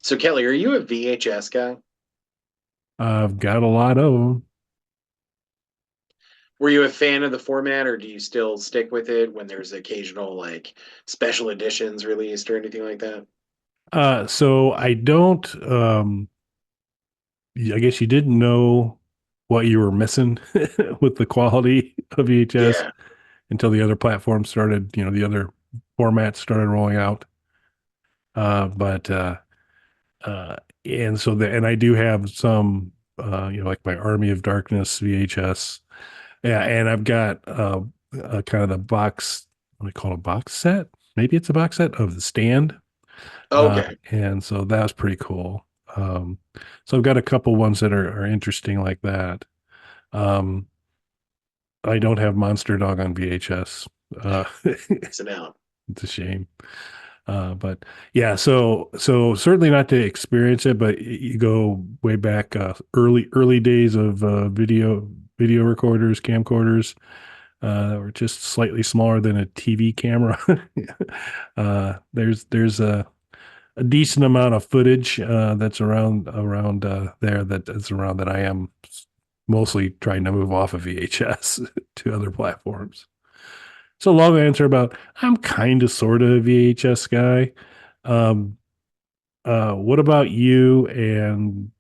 So Kelly, are you a VHS guy? I've got a lot of them. Were you a fan of the format, or do you still stick with it when there's occasional like special editions released or anything like that? So I don't, I guess you didn't know what you were missing with the quality of VHS Yeah. until the other platforms started, the other formats started rolling out. But, uh, and so and I do have some, like my Army of Darkness VHS. Yeah. And I've got, kind of the box, what do you call it, a box set? Maybe it's a box set of The Stand. Okay. And so that was pretty cool. So I've got a couple ones that are interesting like that. Um, I don't have Monster Dog on VHS. So now, It's a shame. But yeah, so certainly not to experience it, but you go way back, early days of video recorders, camcorders, that were just slightly smaller than a TV camera. There's a decent amount of footage that's around there that's around that I am mostly trying to move off of VHS to other platforms. So long answer about I'm kind of sort of a VHS guy. Um, what about you and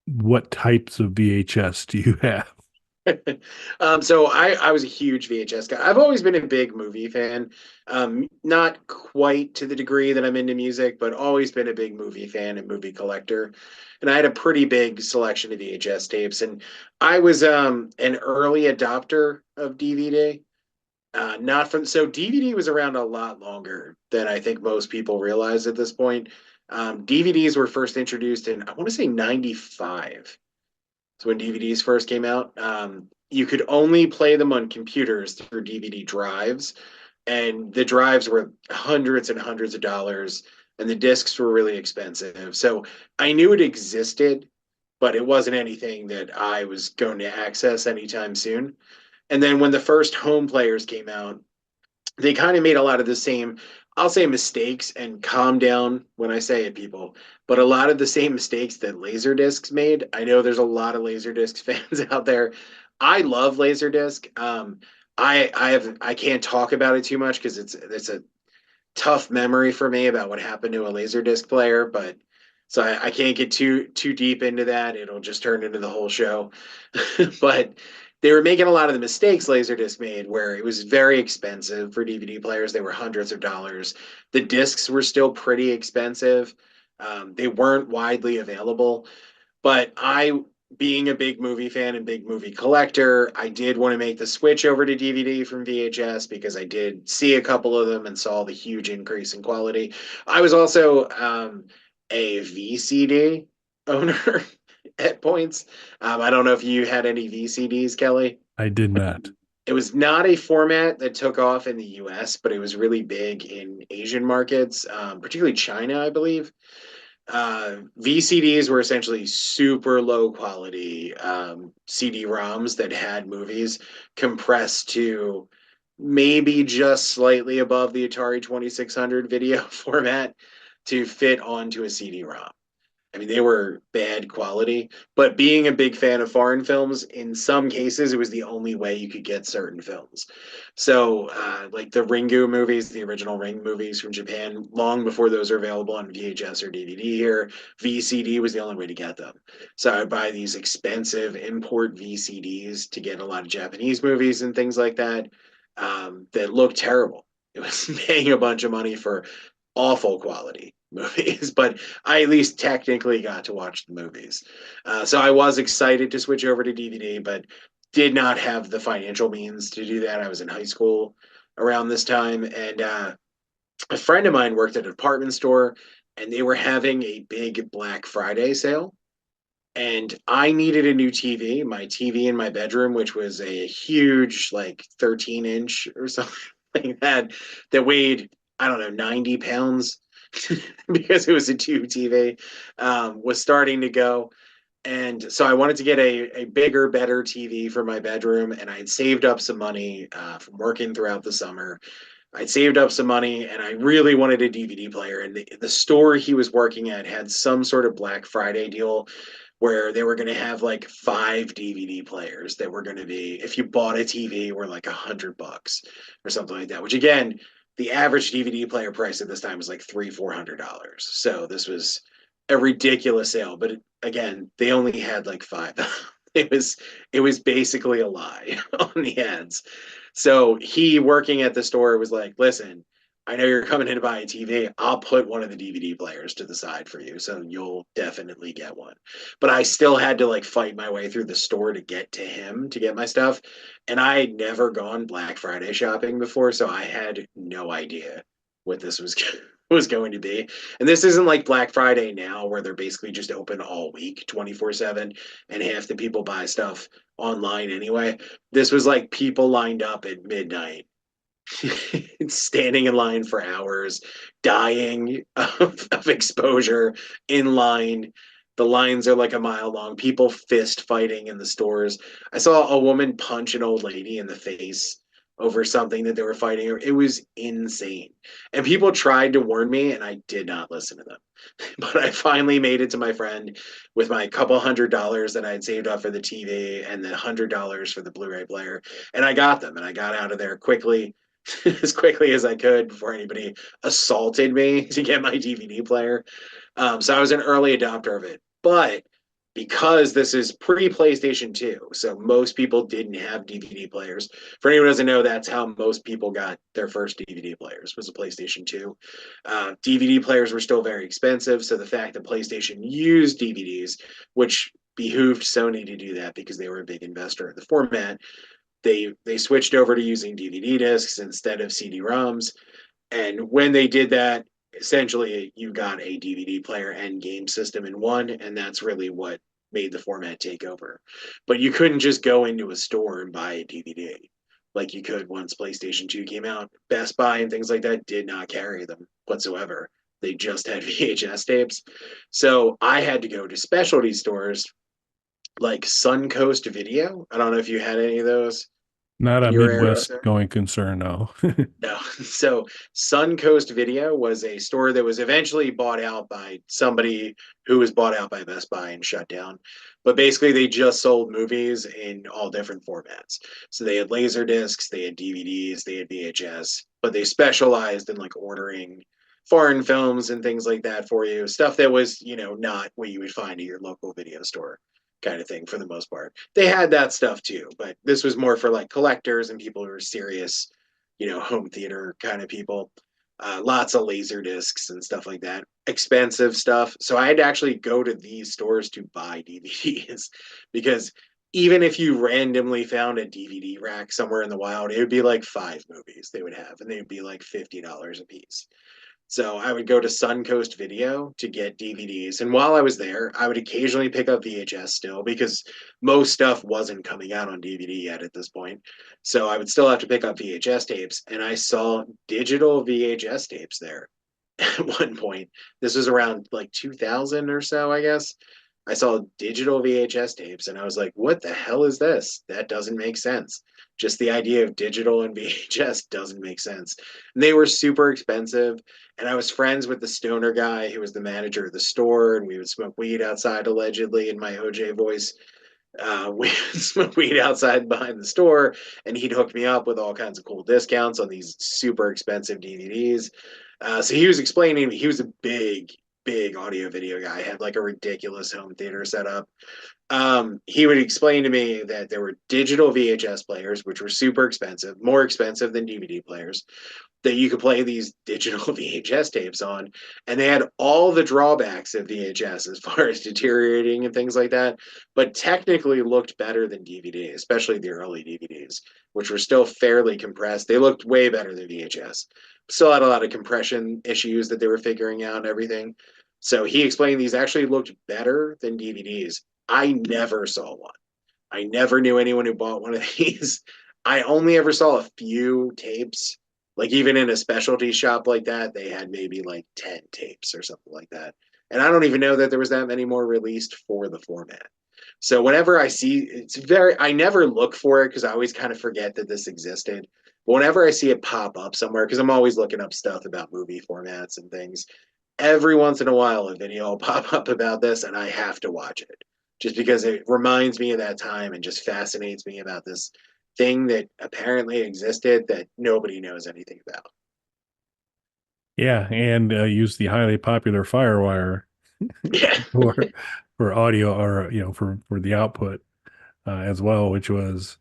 what types of VHS do you have? so I was a huge VHS guy. I've always been a big movie fan. Not quite to the degree that I'm into music, but always been a big movie fan and movie collector. And I had a pretty big selection of VHS tapes. And I was an early adopter of DVD. Not from so DVD was around a lot longer than I think most people realize at this point. DVDs were first introduced in I want to say '95. So when DVDs first came out, you could only play them on computers through DVD drives, and the drives were hundreds and hundreds of dollars, and the discs were really expensive. So I knew it existed, but it wasn't anything that I was going to access anytime soon. And then when the first home players came out, they kind of made a lot of the same, I'll say mistakes, and calm down when I say it, people, but a lot of the same mistakes that Laserdiscs made. I know there's a lot of Laserdisc fans out there. I love Laserdisc. I can't talk about it too much because it's a tough memory for me about what happened to a Laserdisc player, but so I can't get too deep into that. It'll just turn into the whole show. But they were making a lot of the mistakes Laserdisc made, where it was very expensive for DVD players. They were hundreds of dollars. The discs were still pretty expensive. They weren't widely available. But being a big movie fan and big movie collector, I did want to make the switch over to DVD from VHS because I did see a couple of them and saw the huge increase in quality. I was also a VCD owner at points. I don't know if you had any VCDs, Kelly. I did not. It was not a format that took off in the US, but it was really big in Asian markets, particularly China, I believe. VCDs were essentially super low quality CD-ROMs that had movies compressed to maybe just slightly above the Atari 2600 video format to fit onto a CD-ROM. I mean, they were bad quality, but being a big fan of foreign films, in some cases, it was the only way you could get certain films. So, like the Ringu movies, the original Ring movies from Japan, long before those are available on VHS or DVD here, VCD was the only way to get them. So, I'd buy these expensive import VCDs to get a lot of Japanese movies and things like that that looked terrible. It was paying a bunch of money for awful quality movies, but I at least technically got to watch the movies. So I was excited to switch over to DVD, but did not have the financial means to do that. I was in high school around this time, and a friend of mine worked at a department store, and they were having a big Black Friday sale. And I needed a new TV. My TV in my bedroom, which was a huge, like 13-inch or something like that, that weighed, I don't know, 90 pounds because it was a tube TV, was starting to go. And so I wanted to get a bigger, better TV for my bedroom. And I had saved up some money from working throughout the summer. I'd saved up some money and I really wanted a DVD player. And the store he was working at had some sort of Black Friday deal where they were going to have like 5 DVD players that were going to be, if you bought a TV, were like $100 or something like that. Which again, the average DVD player price at this time was like $300-400. So this was a ridiculous sale. But again, they only had like five. it was it was basically a lie on the ads. So he working at the store was like, listen, I know you're coming in to buy a TV. I'll put one of the DVD players to the side for you. So you'll definitely get one. But I still had to like fight my way through the store to get to him to get my stuff. And I had never gone Black Friday shopping before. So I had no idea what this was. Was going to be. And this isn't like Black Friday now where they're basically just open all week 24/7 and half the people buy stuff online anyway. This was like people lined up at midnight, standing in line for hours, dying of exposure in line. The lines are like a mile long, people fist fighting in the stores. I saw a woman punch an old lady in the face over something that they were fighting. It was insane. And people tried to warn me, and I did not listen to them. But I finally made it to my friend with my couple $100 that I had saved up for the TV and the $100 for the Blu-ray player. And I got them and I got out of there quickly, as quickly as I could before anybody assaulted me to get my DVD player. So I was an early adopter of it. But because this is pre PlayStation 2, so most people didn't have DVD players. For anyone who doesn't know, that's how most people got their first DVD players, was a PlayStation 2. DVD players were still very expensive, so the fact that PlayStation used DVDs, which behooved Sony to do that because they were a big investor in the format, they switched over to using DVD discs instead of CD-ROMs. And when they did that, essentially you got a DVD player and game system in one, and that's really what made the format take over. But you couldn't just go into a store and buy a DVD like you could once PlayStation 2 came out. Best Buy and things like that did not carry them whatsoever. They just had VHS tapes. So I had to go to specialty stores like Suncoast Video. I don't know if you had any of those Not in a your area. Midwest going concern, no. No. So Suncoast Video was a store that was eventually bought out by somebody who was bought out by Best Buy and shut down. But basically, they just sold movies in all different formats. So they had laser discs, they had DVDs, they had VHS, but they specialized in like ordering foreign films and things like that for you. Stuff that was, not what you would find at your local video store kind of thing for the most part. They had that stuff too, but this was more for like collectors and people who are serious, home theater kind of people. Lots of laser discs and stuff like that, expensive stuff. So I had to actually go to these stores to buy DVDs because even if you randomly found a DVD rack somewhere in the wild, it would be like 5 movies they would have, and they would be like $50 a piece. So I would go to Suncoast Video to get DVDs. And while I was there, I would occasionally pick up VHS still because most stuff wasn't coming out on DVD yet at this point. So I would still have to pick up VHS tapes. And I saw digital VHS tapes there at one point. This was around like 2000 or so, I guess. I saw digital VHS tapes and I was like, what the hell is this? That doesn't make sense. Just the idea of digital and VHS doesn't make sense. And they were super expensive. And I was friends with the stoner guy who was the manager of the store, and we would smoke weed outside allegedly in my OJ voice. We would smoke weed outside behind the store, and he'd hook me up with all kinds of cool discounts on these super expensive DVDs. So he was explaining, he was a big audio video guy, had like a ridiculous home theater setup. He would explain to me that there were digital VHS players, which were super expensive, more expensive than DVD players, that you could play these digital VHS tapes on, and they had all the drawbacks of VHS as far as deteriorating and things like that, but technically looked better than DVD, especially the early DVDs, which were still fairly compressed. They looked way better than VHS. Still had a lot of compression issues that they were figuring out and everything. So he explained these actually looked better than DVDs. I never saw one. I never knew anyone who bought one of these. I only ever saw a few tapes. Like even in a specialty shop like that, they had maybe like 10 tapes or something like that. And I don't even know that there was that many more released for the format. So whenever I see, I never look for it because I always kind of forget that this existed. But whenever I see it pop up somewhere, because I'm always looking up stuff about movie formats and things, every once in a while a video will pop up about this and I have to watch it just because it reminds me of that time and just fascinates me about this thing that apparently existed that nobody knows anything about. Yeah, and use the highly popular FireWire Yeah. for audio, or for the output as well, which was.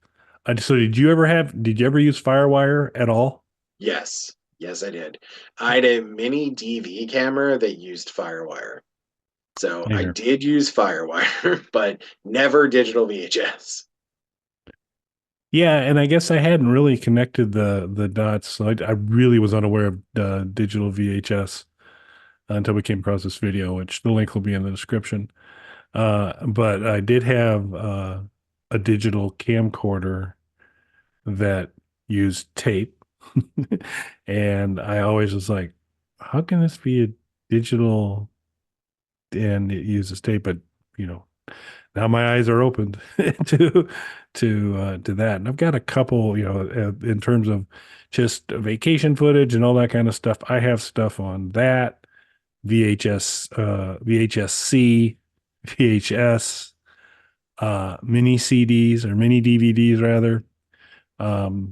So did you ever use FireWire at all? Yes. Yes, I did. I had a mini DV camera that used FireWire. So I Later. did use FireWire, but never digital VHS. Yeah, and I guess I hadn't really connected the dots. So I really was unaware of digital VHS until we came across this video, which the link will be in the description. But I did have a digital camcorder that used tape. And I always was like, how can this be a digital and it uses tape? But you know, now my eyes are opened to to that. And I've got a couple, in terms of just vacation footage and all that kind of stuff. I have stuff on that VHS, VHS-C, VHS, mini CDs or mini DVDs rather.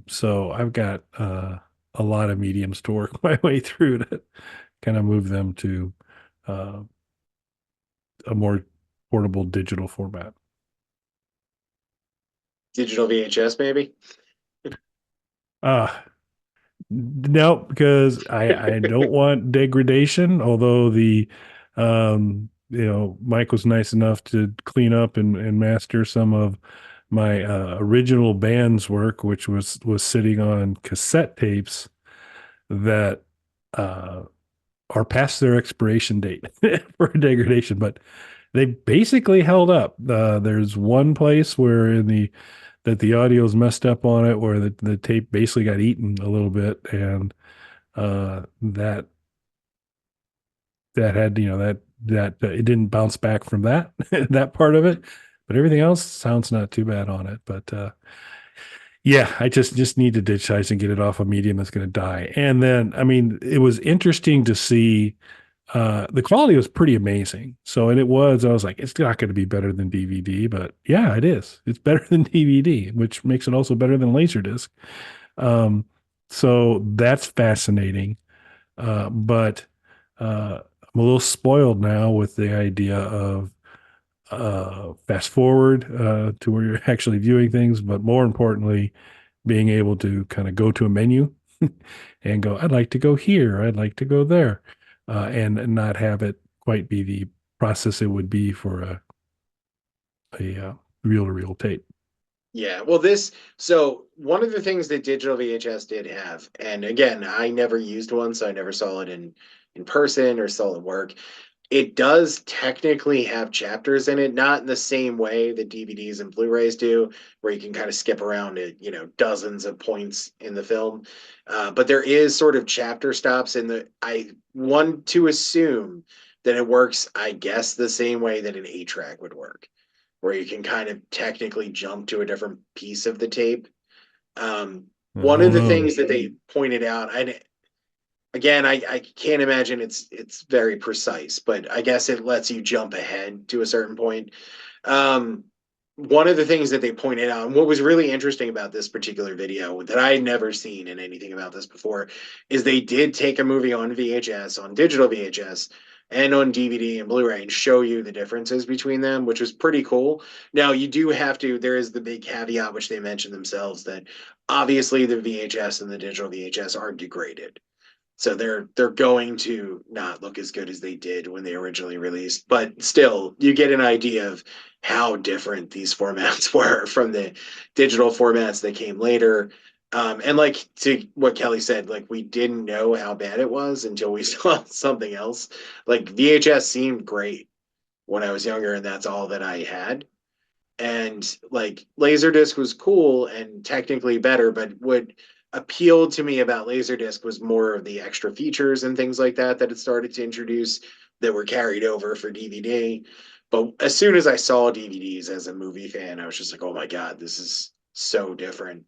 So I've got a lot of mediums to work my way through to kind of move them to uh, a more portable digital format. Digital VHS, maybe? Uh, no, because I don't want degradation, although Mike was nice enough to clean up and master some of my original band's work, which was sitting on cassette tapes that uh, are past their expiration date for degradation, but they basically held up. There's one place where the audio is messed up on it, where the tape basically got eaten a little bit, and that had that it didn't bounce back from that that part of it, but everything else sounds not too bad on it. But yeah, I just need to digitize and get it off a medium that's going to die. And then, I mean, it was interesting to see the quality was pretty amazing. So, and I was like, it's not going to be better than DVD, but yeah, it is. It's better than DVD, which makes it also better than Laserdisc. Um, so that's fascinating. But I'm a little spoiled now with the idea of fast forward to where you're actually viewing things, but more importantly, being able to kind of go to a menu and go, I'd like to go here, I'd like to go there, and not have it quite be the process it would be for a reel to reel tape. Yeah, well, so one of the things that digital VHS did have, and again, I never used one, so I never saw it in person or saw it work. It does technically have chapters in it, not in the same way that DVDs and Blu-rays do, where you can kind of skip around to, dozens of points in the film. But there is sort of chapter stops in the. I want to assume that it works, I guess, the same way that an 8-track would work, where you can kind of technically jump to a different piece of the tape. One Oh of the no. things that they pointed out, and again, I can't imagine it's very precise, but I guess it lets you jump ahead to a certain point. Um, One of the things that they pointed out, and what was really interesting about this particular video that I had never seen in anything about this before, is they did take a movie on VHS, on digital VHS, and on DVD and Blu-ray and show you the differences between them, which was pretty cool. Now you do have to, there is the big caveat, which they mentioned themselves, that obviously the VHS and the digital VHS are degraded. So they're going to not look as good as they did when they originally released, but still, you get an idea of how different these formats were from the digital formats that came later. And like to what Kelly said, like we didn't know how bad it was until we saw something else. Like VHS seemed great when I was younger, and that's all that I had. And like Laserdisc was cool and technically better, but what appealed to me about Laserdisc was more of the extra features and things like that that it started to introduce that were carried over for DVD. But as soon as I saw DVDs as a movie fan, I was just like, oh my God, this is so different.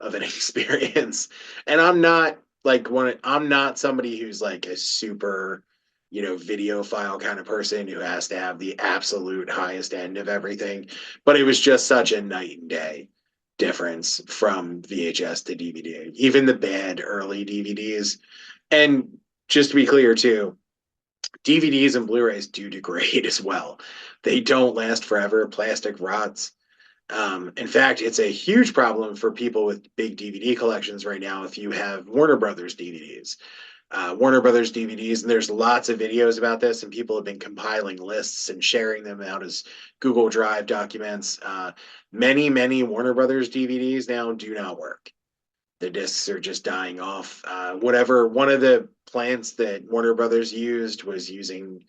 of an experience. And I'm not like I'm not somebody who's like a super, video file kind of person who has to have the absolute highest end of everything. But it was just such a night and day difference from VHS to DVD, even the bad early DVDs. And just to be clear, too, DVDs and Blu-rays do degrade as well. They don't last forever. Plastic rots. In fact, it's a huge problem for people with big DVD collections right now. If you have Warner Brothers DVDs, and there's lots of videos about this, and people have been compiling lists and sharing them out as Google Drive documents. Many Warner Brothers DVDs now do not work. The discs are just dying off. Whatever one of the plants that Warner Brothers used was using,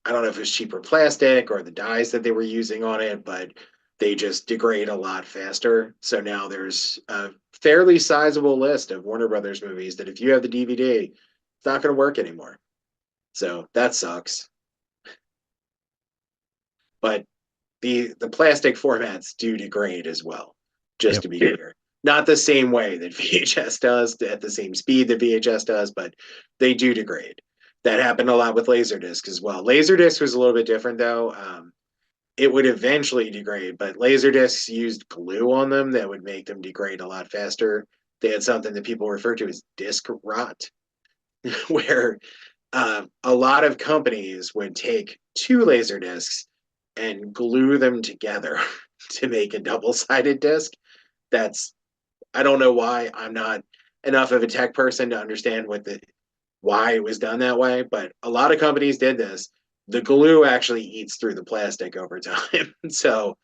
I don't know if it was cheaper plastic or the dyes that they were using on it, but they just degrade a lot faster. So now there's a fairly sizable list of Warner Brothers movies that if you have the DVD, it's not going to work anymore. So that sucks. But the plastic formats do degrade as well, just Yep. to be clear. Not the same way that VHS does, at the same speed that VHS does, but they do degrade. That happened a lot with Laserdisc as well. Laserdisc was a little bit different though. It would eventually degrade, but Laserdiscs used glue on them that would make them degrade a lot faster. They had something that people refer to as disc rot, where a lot of companies would take two laser discs and glue them together to make a double-sided disc. That's I don't know why. I'm not enough of a tech person to understand why it was done that way, but a lot of companies did this. The glue actually eats through the plastic over time. So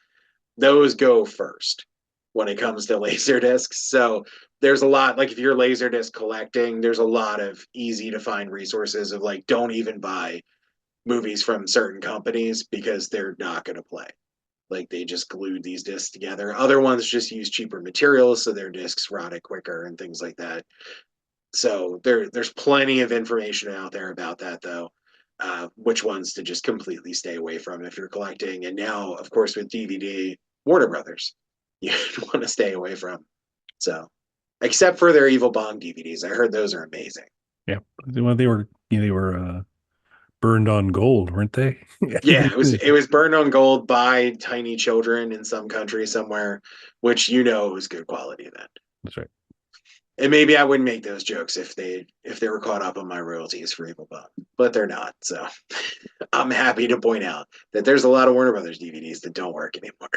those go first when it comes to laser discs. So there's a lot, like if you're laser disc collecting, there's a lot of easy to find resources of like, don't even buy movies from certain companies because they're not going to play. Like they just glued these discs together. Other ones just use cheaper materials, so their discs rotted quicker and things like that. So there's plenty of information out there about that, though. Which ones to just completely stay away from if you're collecting. And now, of course, with DVD, Warner Brothers, you want to stay away from. So, except for their Evil Bong DVDs, I heard those are amazing. Yeah. Well, they were burned on gold, weren't they? Yeah, it was burned on gold by tiny children in some country somewhere, which was good quality then. That's right. And maybe I wouldn't make those jokes if they were caught up on my royalties for Evil Bong, but they're not. So I'm happy to point out that there's a lot of Warner Brothers DVDs that don't work anymore.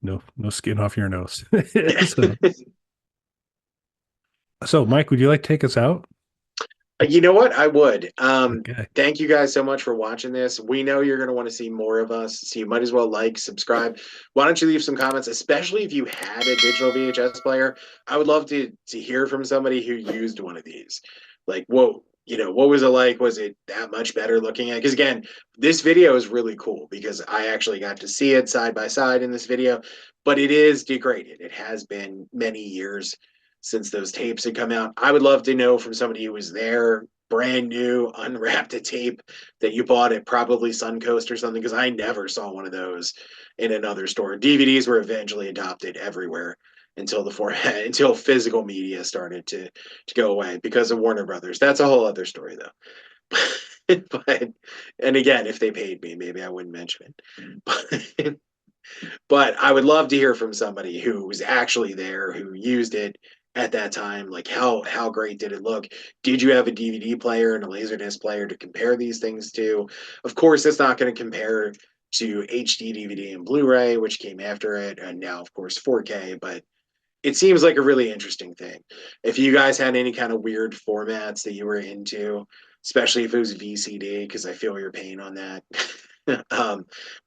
No skin off your nose. So Mike, would you like to take us out? You know what? I would. Okay. Thank you guys so much for watching this. We know you're going to want to see more of us, so you might as well like, subscribe. Why don't you leave some comments, especially if you had a digital VHS player? I would love to hear from somebody who used one of these. Like, what was it like? Was it that much better looking at? Because again, this video is really cool because I actually got to see it side by side in this video, but it is degraded. It has been many years since those tapes had come out. I would love to know from somebody who was there, brand new, unwrapped a tape that you bought at probably Suncoast or something, because I never saw one of those in another store. DVDs were eventually adopted everywhere until the format until physical media started to go away because of Warner Brothers. That's a whole other story though. But and again, if they paid me, maybe I wouldn't mention it. But I would love to hear from somebody who was actually there, who used it at that time. Like how great did it look? Did you have a DVD player and a Laserdisc player to compare these things to? Of course, it's not going to compare to HD DVD and Blu-ray, which came after it, and now of course 4K. But it seems like a really interesting thing. If you guys had any kind of weird formats that you were into, especially if it was VCD, because I feel your pain on that.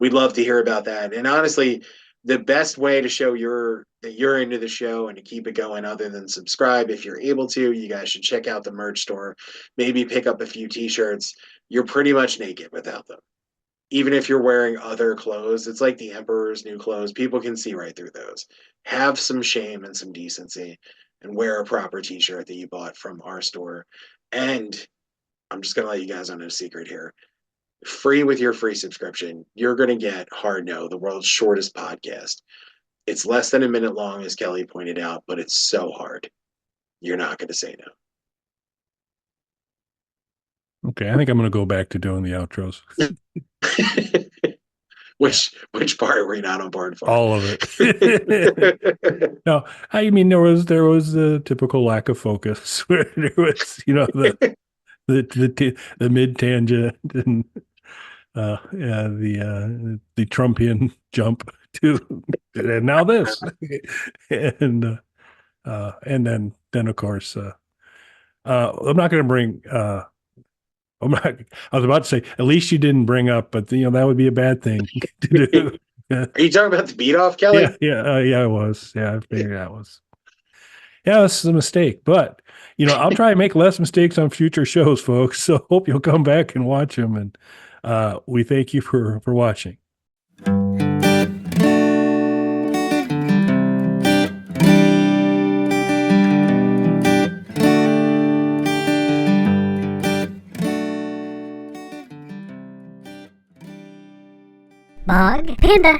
We'd love to hear about that. And honestly, the best way to show that you're into the show and to keep it going, other than subscribe, if you're able to, you guys should check out the merch store. Maybe pick up a few T-shirts. You're pretty much naked without them. Even if you're wearing other clothes, it's like the Emperor's new clothes. People can see right through those. Have some shame and some decency and wear a proper T-shirt that you bought from our store. And I'm just going to let you guys on a secret here. Free with your free subscription, you're going to get Hard No, the world's shortest podcast. It's less than a minute long, as Kelly pointed out, but it's so hard. You're not going to say Okay, I think I'm going to go back to doing the outros. no. Yeah, Which part were you not on board for? all of it. No, I mean there was the typical lack of focus where there was, the mid tangent and yeah, the Trumpian jump to and now this and then of course I'm not going to bring I'm not I was about to say at least you didn't bring up, but that would be a bad thing to do. Are you talking about the beat off, Yeah, Kelly? yeah, I was. Yeah, I figured that was. Yeah, this is a mistake, but I'll try and make less mistakes on future shows, folks. So hope you'll come back and watch them. And we thank you for watching. Bog Panda.